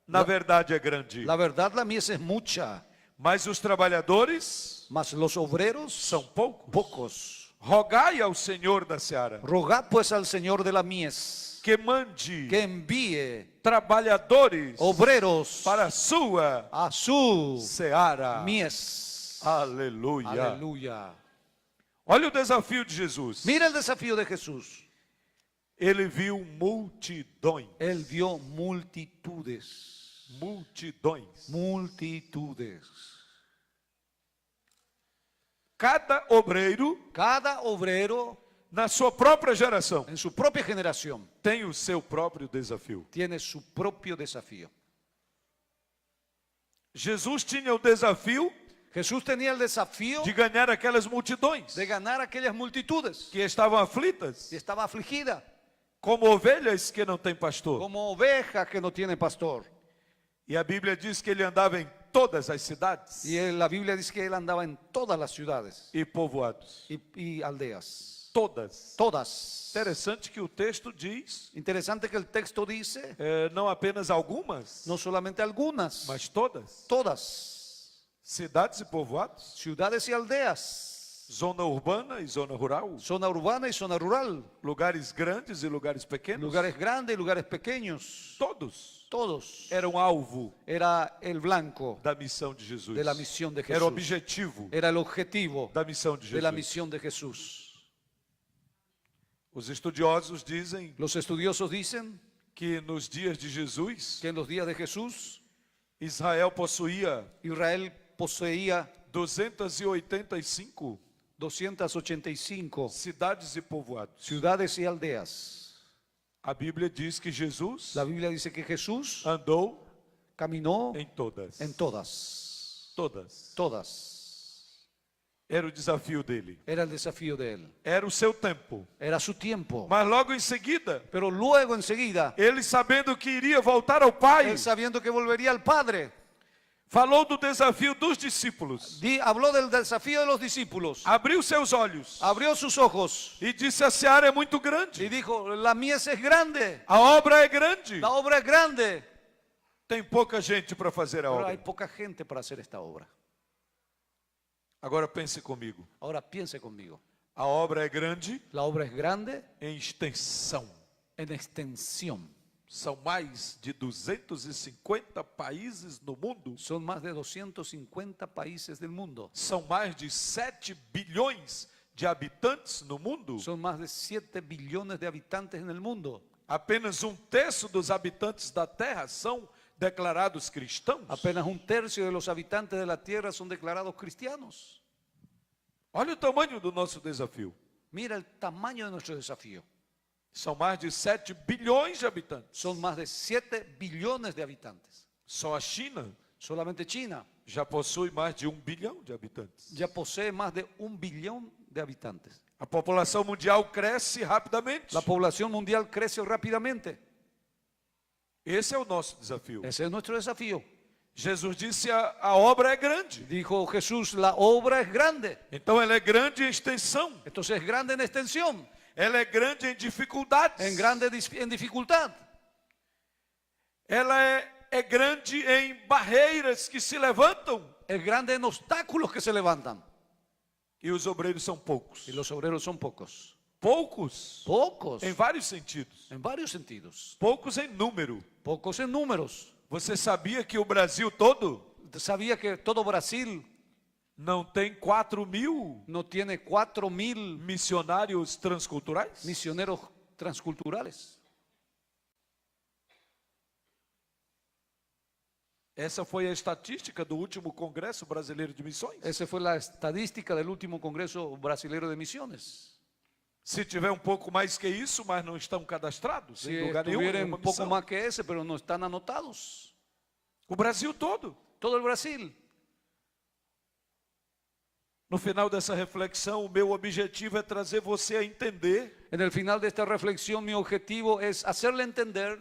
na verdade, é grande, la verdad, la mies es mucha, mas os trabalhadores mas los obreros são poucos. pocos. Rogai ao Senhor da seara Rogad pues al Señor de la mies que mande que envíe trabalhadores obreros para a sua a su seara. mies. Aleluia. Aleluya. Olha o desafio de Jesus. Mira el desafío de Jesús. Ele viu multidões. Él vio multitudes. Multidões. Multitudes. Cada obreiro, Cada obrero na sua própria geração, en su propia generación tem o seu próprio desafio. tiene su propio desafío. Jesus tinha o desafio Jesús tenía el desafío de ganhar aquelas multidões de ganar aquellas multitudes que estavam aflitas, y estaba afligida como ovelhas que não têm pastor. como oveja que no tiene pastor. E a Bíblia diz que ele andava em todas as cidades Y la Biblia dice que él andaba en todas las ciudades e povoados. y aldeas. Todas. Todas. Interessante que o texto diz, Interesante que el texto dice, não apenas algumas, no solamente algunas, mas todas. todas. Cidades e povoados. Ciudades y aldeas. Zona urbana e zona rural. zona urbana y zona rural, Lugares grandes e lugares pequenos. lugares grandes y lugares pequeños. Todos Todos. eram alvo Era el blanco da missão de Jesus. de la misión de Era o Jesús. objetivo Era el objetivo da missão de de la Jesus. misión de Jesús. Os estudiosos dizem Los estudiosos dicen que nos dias de Jesus, que en los días de Jesús, Israel possuía Israel poseía 285 285 cidades e povoados. ciudades y aldeas. A Bíblia diz que Jesus La Biblia dice que Jesús andou caminó em todas. en todas. Todas. Todas. Era o desafio dele. Era el desafío de él. Era o seu tempo. Era su tiempo. Mas logo em seguida, Pero luego enseguida, ele sabendo que iria voltar ao Pai, él sabiendo que volvería al Padre, falou do desafio dos discípulos. habló del desafío de los discípulos. Abriu seus olhos Abrió sus ojos e disse: a seara é muito y grande. dijo, la mies es grande, A obra é grande. la obra es grande, Tem pouca gente para fazer a pero hay obra. poca gente para hacer esta obra. Agora pense comigo. Ahora piense conmigo. A obra é grande La obra es grande em extensão. en extensión. São mais de 250 países no mundo. Son más de 250 países del mundo. São mais de 7 bilhões de habitantes no mundo. Son más de 7 billones de habitantes en el mundo. Apenas um terço dos habitantes da Terra são declarados cristãos. Apenas un tercio de los habitantes de la tierra son declarados cristianos. Olha o tamanho do nosso desafio. Mira el tamaño de nuestro desafío. São mais de 7 bilhões de habitantes. Son más de 7 billones de habitantes. Só a China Solamente China já possui mais de 1 bilhão de habitantes. ya posee más de 1 billón de habitantes. A população mundial cresce rapidamente. La población mundial crece rápidamente. Esse é o nosso desafio. Ese es nuestro desafío. Jesus disse: a obra é grande. Dijo Jesús, la obra es grande. Então ela é grande em extensão. Entonces es grande en extensión, Ela é grande em dificuldades. en dificultad. Ela é grande em barreiras que se levantam. Es grande en obstáculos que se levantan. E os obreiros são poucos. Y los obreros son pocos. Poucos Pocos. em vários sentidos. En varios sentidos. Poucos em número. Pocos en números. Você sabia que o Brasil todo ¿Sabía que todo Brasil não tem 4.000 no tiene 4.000 missionários transculturais? misioneros transculturales? Essa foi a estatística do último Congresso Brasileiro de Missões. Esa fue la estadística del último Congreso Brasilero de Misiones. Se tiver um pouco mais que isso, mas não estão cadastrados Si em lugar nenhum, estuvieran nenhuma un poco missão. más que ese, pero no están anotados. O Brasil todo. Todo el Brasil. No final dessa reflexão, o meu objetivo é trazer você a entender En el final de esta reflexión, mi objetivo es hacerle entender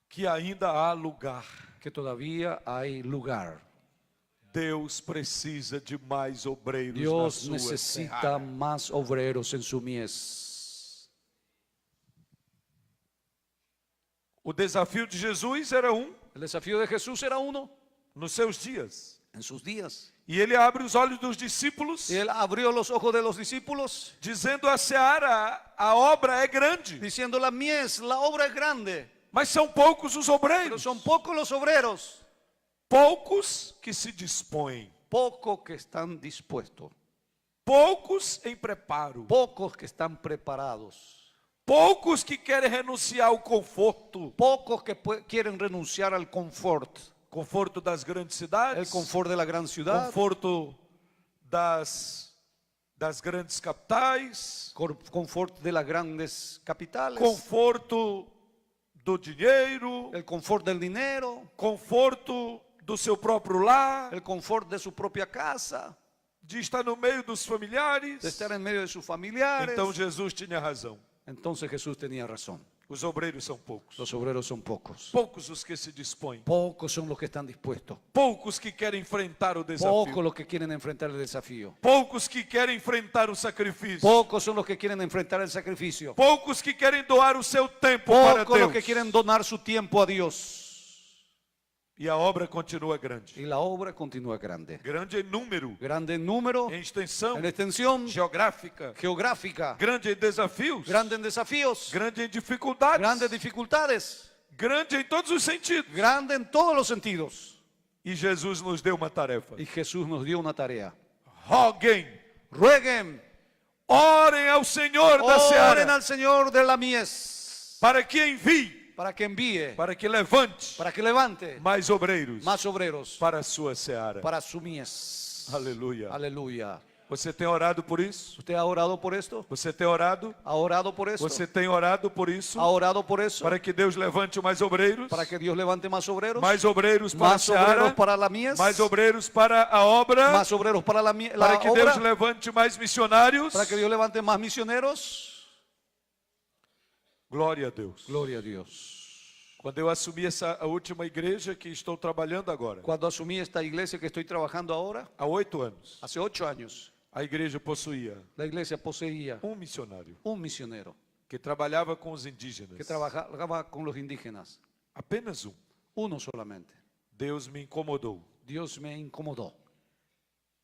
que ainda há lugar. que todavía hay lugar. Deus precisa de mais obreiros Dios na sua necesita seara. más obreros en su mies. O desafio de Jesus era El desafío de Jesús era uno nos seus dias. en sus días. E ele abre os olhos dos discípulos, Y él abrió los ojos de los discípulos dizendo: a seara, a obra é grande, diciendo: la mies, la obra es grande, mas são poucos os pero obreiros. son pocos los obreros, Poucos que se dispõem, pocos que están dispuestos, poucos em preparo, pocos que están preparados, poucos que querem renunciar ao conforto, pocos que quieren renunciar al confort, conforto das grandes el cidades, confort de la gran ciudad, conforto das grandes capitais, confort de las grandes capitales, conforto do dinheiro, el confort del dinero, conforto do seu próprio lar, el confort de su propia casa, de estar no meio dos familiares. de estar en medio de sus familiares. Então Jesus tinha razão. Entonces Jesús tenía razón. Os obreiros são poucos. Los obreros son pocos. Poucos os que se dispõem. Pocos son los que están dispuestos. Poucos que querem enfrentar o desafio. Pocos los que quieren enfrentar el desafío. Poucos que querem enfrentar o sacrifício. Pocos son los que quieren enfrentar el sacrificio. Poucos que querem doar o seu tempo para Pocos los Deus. que quieren donar su tiempo a Dios. E a obra continua grande. y la obra continúa grande. Grande em número, Grande en número, em extensão en extensión geográfica, geográfica, grande em desafios, grande en desafíos, grande em dificuldades, grandes dificultades, grande em todos os sentidos. grande en todos los sentidos. E Jesus nos deu uma tarefa. Y Jesús nos dio una tarea. Roguem, Rueguen, orem ao Senhor da oren seara, al Señor de la mies, para que envie, para que envíe, para que levante para que levante mais obreiros más obreros para a sua seara. para su mies. Aleluia. Aleluya. Você tem orado por isso? ¿Usted ha orado por esto? Você tem orado? ¿Ha orado por esto? Você tem orado por isso? ¿Ha orado por eso? Para que Deus levante mais obreiros? Para que Dios levante más obreros, Mais obreiros para a más obreros seara? para la mies, Mais obreiros para a obra? más obreros para la Para que obra, Deus levante mais missionários? para que Dios levante más misioneros. Glória a Deus. Gloria a Dios. Quando eu assumi a última igreja que estou trabalhando agora, Cuando asumí esta iglesia que estoy trabajando ahora, há 8 anos, hace 8 años, a igreja possuía la iglesia poseía missionário un misionero que trabalhava com os indígenas. que trabajaba con los indígenas, Apenas uno solamente. Deus me incomodou. Dios me incomodó.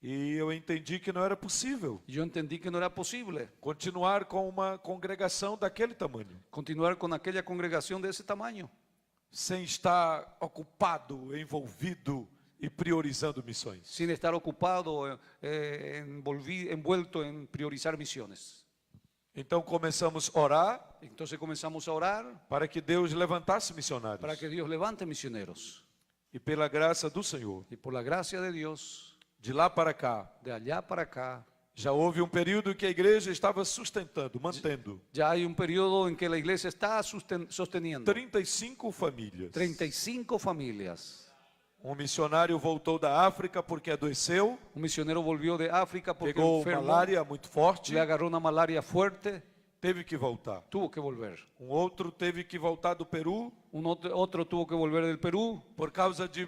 E eu entendi que não era possível Yo entendí que no era posible continuar com uma congregação daquele tamanho, continuar con aquella congregación de ese tamaño sem estar ocupado, envolvido e priorizando missões. sin estar ocupado, envuelto en priorizar misiones. Então começamos a orar Entonces comenzamos a orar para que Deus levantasse missionários. para que Dios levante misioneros. E pela graça do Senhor, Y por la gracia de Dios, de lá para cá, de allá para acá, já houve um período que a igreja estava sustentando, mantendo ya hay un periodo en que la iglesia está sosteniendo 35 famílias. 35 familias. Um missionário voltou da África porque adoeceu, Un misionero volvió de África porque pegou enfermó, malária muito forte, le agarró una malaria fuerte, teve que voltar. tuvo que volver. Um outro teve que voltar do Peru Otro tuvo que volver del Perú por causa de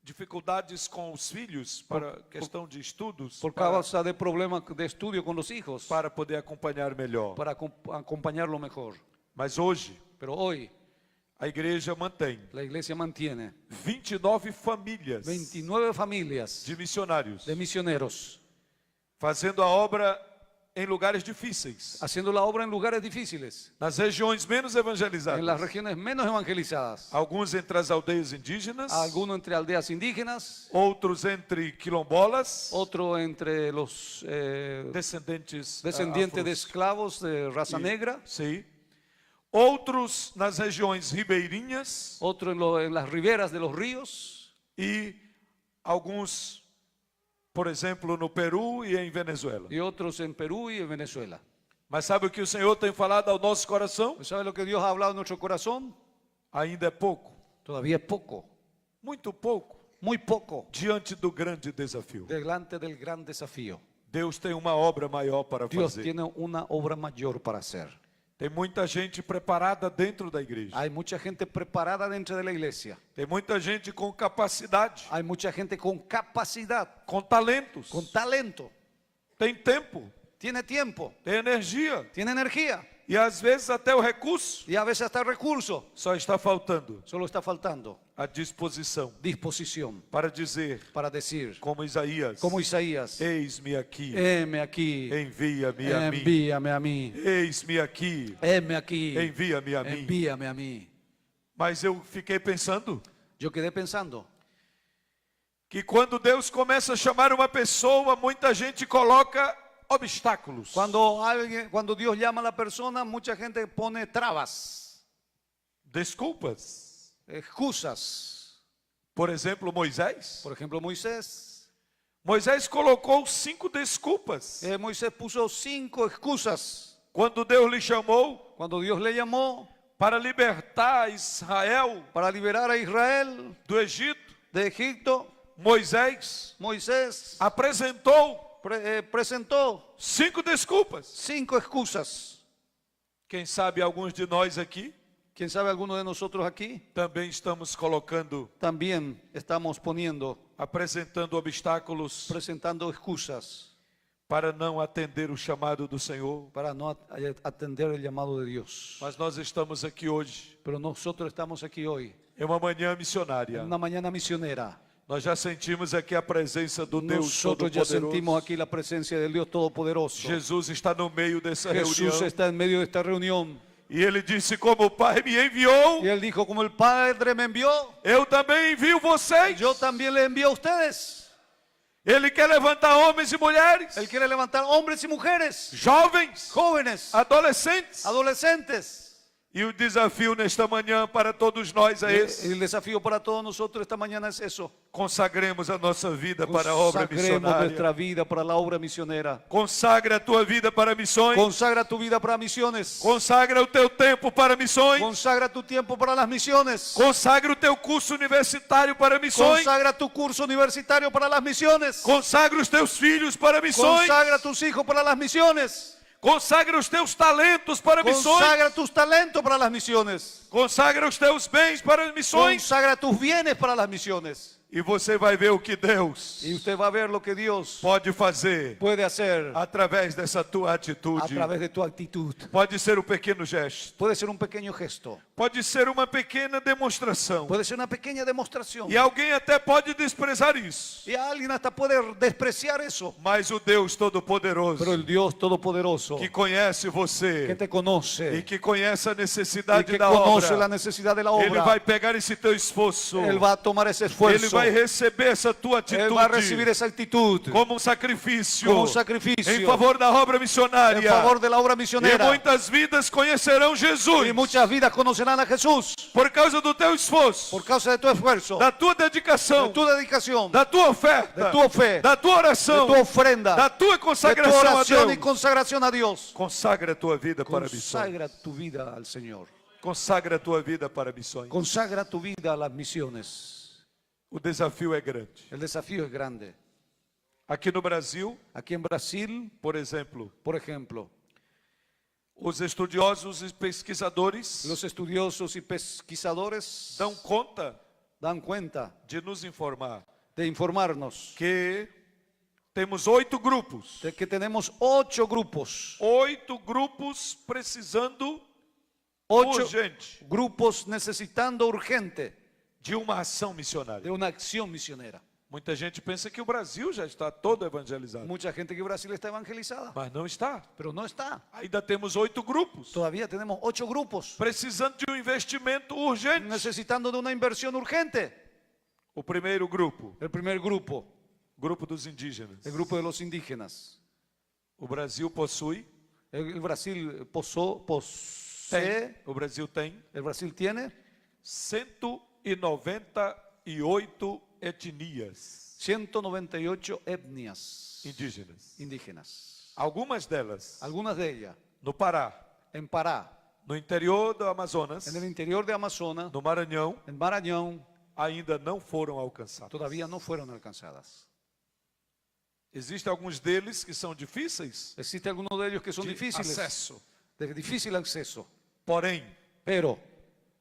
dificuldades com os filhos, para questão de estudos, por causa de problemas de estudio con los hijos, para poder acompanhar melhor. para acompañarlo mejor. Mas hoje, Pero hoy a igreja mantém la iglesia mantiene 29 famílias 29 familias de missionários, de misioneros fazendo a obra em lugares difíceis, haciendo la obra en lugares difíciles, nas regiões menos en las evangelizadas, regiones menos evangelizadas, alguns entre as aldeias indígenas, algunos entre aldeas indígenas, outros entre quilombolas, otro entre los descendentes descendientes de afros. esclavos de raza negra, Sim. Outros nas regiões ribeirinhas otro en las riberas de los ríos e alguns, por exemplo, no Peru e em Venezuela. y otros en Perú y en Venezuela. Mas sabe o que o Senhor tem falado ao nosso coração? ¿Sabe lo que Dios ha hablado en nuestro corazón? Ainda é pouco, Todavía es poco, muito pouco, muy poco, diante do grande desafio. delante del gran desafío. Deus tem uma obra maior para Dios fazer. tiene una obra mayor para hacer. Tem muita gente preparada dentro da igreja. Hay mucha gente preparada dentro de la iglesia. Tem muita gente com capacidade, Hay mucha gente con capacidad, com talentos, con talento. tem tempo, Tiene tiempo, tem energia tiene energía e às vezes até o recurso. y a veces hasta recurso. Só está faltando Solo está faltando a disposição disposición para dizer, para decir, como Isaías, como Isaías, eis-me aqui, heme aquí, envia-me a mim. envíame a mí, Eis-me aqui, heme aquí, envia-me a mim. envíame a mí. Mas eu fiquei pensando Yo quedé pensando que quando Deus começa a chamar uma pessoa, muita gente coloca obstáculos. cuando Dios llama a la persona, mucha gente pone trabas, Desculpas. excusas. Por exemplo, Moisés. Por ejemplo, Moisés. Moisés colocou 5 desculpas. Moisés puso 5 excusas Quando Deus lhe chamou cuando Dios le llamó para libertar Israel para liberar a Israel do Egito, de Egipto. Moisés Moisés apresentou presentó 5 desculpas. 5 excusas. Quem sabe alguns de nós aqui ¿Quién sabe, alguno de nosotros aquí também estamos colocando, también estamos apresentando obstáculos presentando excusas para não atender o chamado do Senhor. para no atender el llamado de Dios? Mas nós estamos aqui hoje Pero nosotros estamos aquí hoy É uma manhã missionária. en una mañana misionera. Nós já sentimos aqui a presença do Deus Nosotros ya sentimos Todo-Poderoso. aquí la presencia del Dios Todopoderoso. Jesus está no meio dessa Jesús reunião. está en medio de esta reunión. E ele disse: como o Pai me enviou, Y él dijo, como el Padre me envió, eu também envio vocês. yo también le envío a ustedes. Ele quer levantar homens e mulheres, Él quiere levantar hombres y mujeres, jovens, jóvenes, adolescentes. adolescentes. E o desafio nesta manhã para todos nós é esse. El desafío para todos nosotros esta mañana es eso. Consagremos a nossa vida para a obra Consagremos missionária. nuestra vida para la obra misionera. Consagra a tua vida para missões. Consagra tu vida para misiones. Consagra o teu tempo para missões. Consagra tu tiempo para las misiones. Consagra o teu curso universitário para missões. Consagra tu curso universitario para las misiones. Consagra os teus filhos para missões. Consagra tus hijos para las misiones. Consagra os teus talentos para missões. Consagra tus talentos para las misiones. Consagra os teus bens para as missões. Consagra tus bienes para las misiones. E você vai ver o que Deus Y usted va a ver lo que Dios pode fazer puede hacer através dessa tua a atitude. través de tu actitud. Pode ser um pequeno gesto. Puede ser un pequeño gesto. Pode ser uma pequena demonstração. Puede ser una pequeña demostración. E alguém até pode desprezar isso. Y alguien hasta puede despreciar eso. Mas o Deus Todo-Poderoso, Pero el Dios Todopoderoso, que conhece que você te conoce e que conhece a y necessidade que da conoce la obra, necesidad de la Ele vai obra, pegar esse teu esforço, Él va a tomar ese Ele esfuerzo, vai receber essa tua Él va a recibir atitude esa actitud como um sacrifício, como un sacrificio em favor da obra en missionária. favor de la obra E misionera. muitas vidas conhecerão Jesus Y muchas vidas conocerán a Jesús por causa do teu esforço, por causa de tu esfuerzo, da tua de dedicação, tu dedicación, da tua oferta, de tu fe, da tua de oração, tu ofrenda, da tua de tu consagração a oración y Deus. consagración a Dios. Consagra a tua vida para missões. Consagra tu vida al Señor. Consagra a tua vida para missões. Consagra tu vida a las misiones. O desafio é grande. El desafío es grande. Aqui no Brasil, Aquí en Brasil, por exemplo, por ejemplo, os estudiosos e pesquisadores los estudiosos y pesquisadores dão conta dan cuenta de nos informar de informarnos que temos 8 grupos. de que tenemos 8 grupos. 8 grupos precisando 8 urgente grupos necesitando urgente de uma ação de missionária. una acción misionera. Muita gente pensa que o Brasil já está todo evangelizado, Mucha gente que Brasil está evangelizada, mas não está. pero no está. Ainda temos 8 grupos Todavía tenemos 8 grupos precisando de um investimento urgente. necesitando de una inversión urgente. O primeiro grupo, El primer grupo, grupo dos indígenas. el grupo de los indígenas. O Brasil possui, El Brasil posee, o Brasil tem el Brasil tiene 198 etnias 198 etnias indígenas. indígenas. Algumas delas Algunas de ellas no Pará, en Pará, no interior do Amazonas, en el interior de Amazonas, no Maranhão, en Maranhão, ainda não foram alcançadas. todavía no fueron alcanzadas. Existem alguns deles que são difíceis Existe algunos de ellos que son de difíciles, acesso. de difícil acceso, Porém, pero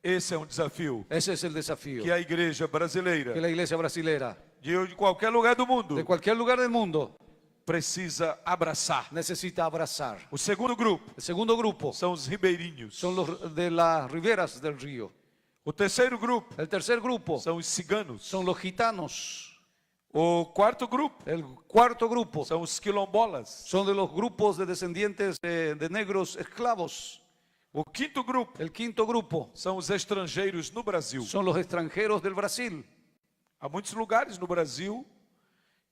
esse é um desafio ese es el desafío que a igreja brasileira, que la iglesia brasilera, de qualquer lugar do mundo, de cualquier lugar del mundo, precisa abraçar. necesita abrazar. O segundo grupo El segundo grupo são os ribeirinhos. son los de las riberas del río. O terceiro grupo El tercer grupo são os ciganos. son los gitanos. O quarto grupo El cuarto grupo são os quilombolas. son de los grupos de descendientes de negros esclavos. O quinto grupo El quinto grupo são os estrangeiros no Brasil. son los extranjeros del Brasil. Há muitos lugares no Brasil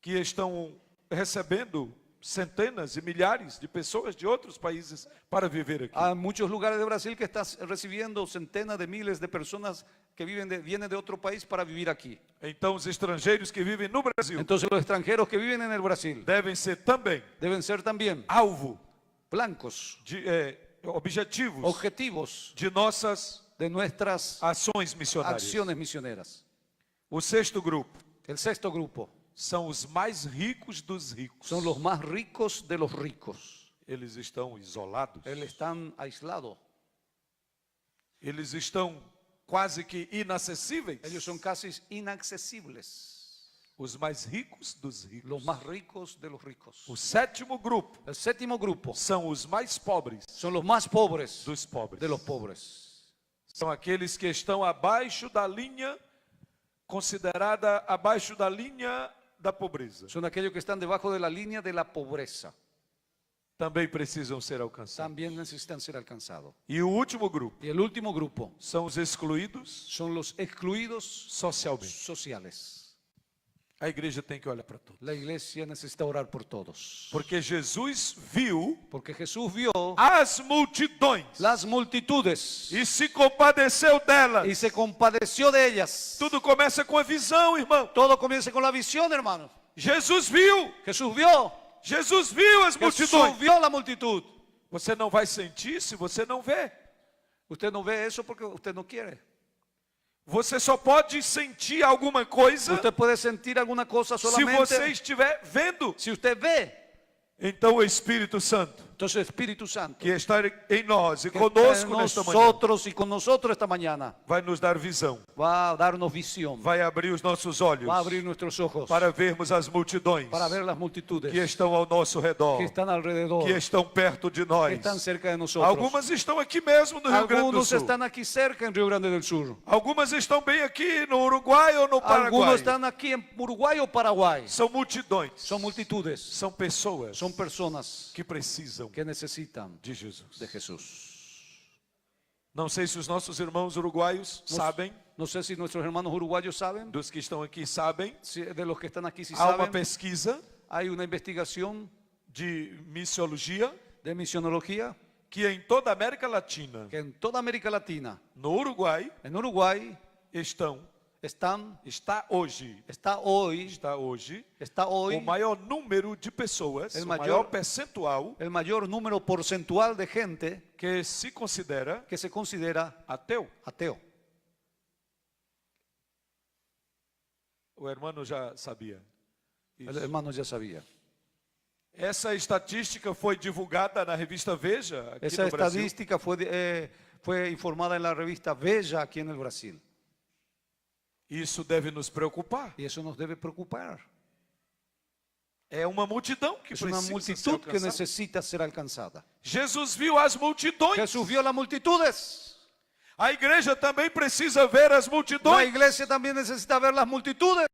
que estão recebendo centenas e milhares de pessoas de outros países para viver aqui. Hay muchos lugares de Brasil que están recibiendo centenas de miles de personas que vienen de otro país para vivir aquí. Então, os estrangeiros que vivem no Brasil Entonces los extranjeros que viven en el Brasil devem ser também deben ser también alvo blancos, de objetivos objetivos de nossas de nuestras ações missionárias. acciones misioneras. O sexto grupo El sexto grupo são os mais ricos dos ricos. son los más ricos de los ricos. Eles estão isolados. Ellos están aislados. Eles estão quase que inacessíveis. Ellos son casi inaccesibles. Os mais ricos dos ricos. Los más ricos de los ricos. O sétimo grupo El séptimo grupo são os mais pobres son los más pobres dos pobres. de los pobres. São aqueles que estão abaixo da linha, considerada abaixo da linha da pobreza. Son aquellos que están debajo de la línea de la pobreza. Também precisam ser alcançados. También necesitan ser alcanzados. E o último grupo Y el último grupo são os excluídos son los excluidos socialmente. sociales. A igreja tem que olhar para todos. La iglesia necesita orar por todos. Porque Jesus viu Porque Jesús vio as multidões las multitudes e se compadeceu delas. y se compadeció de ellas. Tudo começa com a visão, irmão. Todo comienza con la visión, hermano. Jesus viu. Jesús vio. Jesus viu as Jesús multidões. vio la multitud. Você não vai sentir se você não vê. Usted no ve eso porque usted no quiere. Você só pode sentir alguma coisa Usted puede sentir alguna cosa se solamente você estiver vendo. si usted ve. Então o Espírito Santo, Entonces el Espíritu Santo que está em nós e que está en conosco nesta manhã, nosotros y con nosotros esta mañana vai nos dar visão, va a darnos visión, vai abrir os nossos olhos va a abrir nuestros ojos para vermos as multidões para ver las multitudes que estão ao nosso redor, que están alrededor, que estão perto de que nós. están cerca de nosotros. Algumas estão aqui mesmo no Rio Grande do Algunos Sul. están aquí cerca en Rio Grande del Sur. Algumas estão bem aqui no Uruguai ou no Paraguai. Algunos están aquí en Uruguay o Paraguay. São multidões, Son multitudes, são pessoas son personas que precisam que necesitan de Jesus. de Jesús. Não sei se os nossos irmãos uruguaios sabem, No sé si nuestros hermanos uruguayos saben, dos que estão aqui sabem, de los que están aquí si há uma saben. pesquisa Hay una investigación de missiologia de misionología que em toda a América Latina, que en toda América Latina, no Uruguai, en Uruguay, está hoje está hoy o maior número de pessoas, El o maior- maior percentual el mayor número porcentual de gente que se considera que se considera ateu. ateo. O hermano já sabia. El Isso. hermano ya sabía. Essa estatística foi divulgada na revista Veja, aqui Esa no Brasil. estadística fue informada en la revista Bella aquí en el Brasil. Isso deve nos preocupar. Y eso nos debe preocupar. É uma multidão que Es una precisa ser multitud que alcançada. necesita ser alcanzada. Jesus viu as multidões. Jesús vio las multitudes. A igreja também precisa ver as La multidões. iglesia también necesita ver las multitudes.